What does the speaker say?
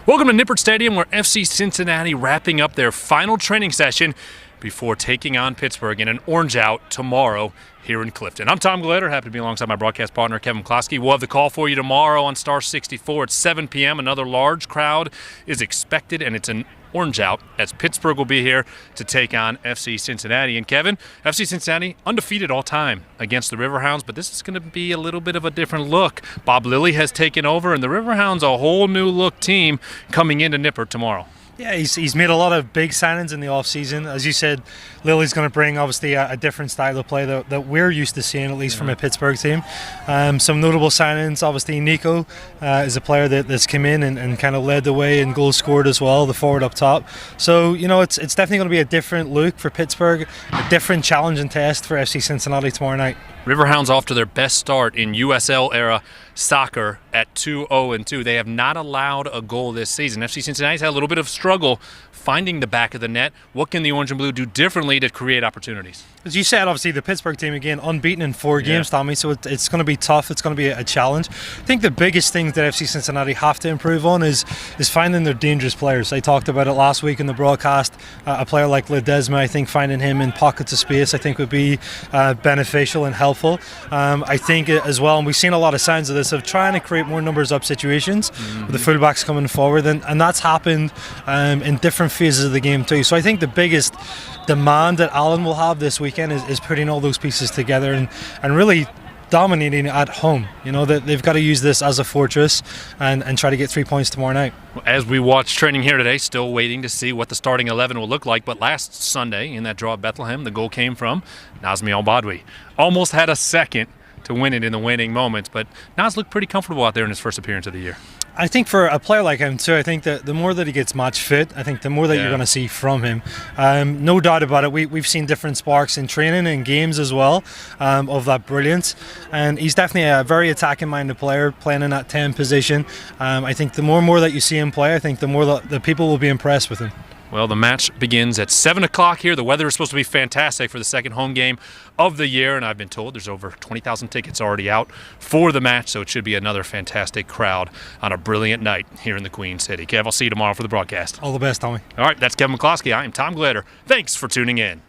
Welcome to Nippert Stadium, where FC Cincinnati wrapping up their final training session before taking on Pittsburgh in an orange out tomorrow here in Clifton. I'm Tom Gelehrter, happy to be alongside my broadcast partner Kevin McCloskey. We'll have the call for you tomorrow on Star 64 at 7 p.m. Another large crowd is expected, and it's an orange out as Pittsburgh will be here to take on FC Cincinnati. And Kevin, FC Cincinnati undefeated all time against the Riverhounds, but this is going to be a little bit of a different look. Bob Lilly has taken over, and the Riverhounds a whole new look team coming into Nippert tomorrow. Yeah, he's made a lot of big signings in the offseason. As you said, Lilly's going to bring obviously a different style of play that we're used to seeing, at least from a Pittsburgh team. Some notable signings, obviously Nico is a player that's come in and kind of led the way and goals scored as well, the forward up top. So, you know, it's definitely going to be a different look for Pittsburgh, a different challenge and test for FC Cincinnati tomorrow night. Riverhounds off to their best start in USL-era soccer at 2-0-2. They have not allowed a goal this season. FC Cincinnati's had a little bit of struggle finding the back of the net. What can the Orange and Blue do differently to create opportunities? As you said, obviously the Pittsburgh team, again, unbeaten in 4 games, Tommy, so it's going to be tough. It's going to be a challenge. I think the biggest thing that FC Cincinnati have to improve on is finding their dangerous players. I talked about it last week in the broadcast. A player like Ledesma, I think finding him in pockets of space, I think would be beneficial and helpful. I think as well, and we've seen a lot of signs of this, of trying to create more numbers up situations with the fullbacks coming forward, and that's happened in different phases of the game too. So I think the biggest demand that Alan will have this weekend is putting all those pieces together and really dominating at home. You know, that they've got to use this as a fortress and try to get 3 points tomorrow night. As we watch training here today, still waiting to see what the starting 11 will look like. But last Sunday in that draw at Bethlehem, the goal came from Nazmi Al-Badwi. Almost had a second to win it in the winning moments, but Naz looked pretty comfortable out there in his first appearance of the year. I think for a player like him too, I think that the more that he gets match fit, I think the more that you're going to see from him. No doubt about it. We've seen different sparks in training and games as well of that brilliance, and he's definitely a very attacking minded player playing in that 10 position. I think the more and more that you see him play, I think the more that the people will be impressed with him. Well, the match begins at 7 o'clock here. The weather is supposed to be fantastic for the second home game of the year, and I've been told there's over 20,000 tickets already out for the match, so it should be another fantastic crowd on a brilliant night here in the Queen City. Kev, I'll see you tomorrow for the broadcast. All the best, Tommy. All right, that's Kevin McCloskey. I am Tom Gelehrter. Thanks for tuning in.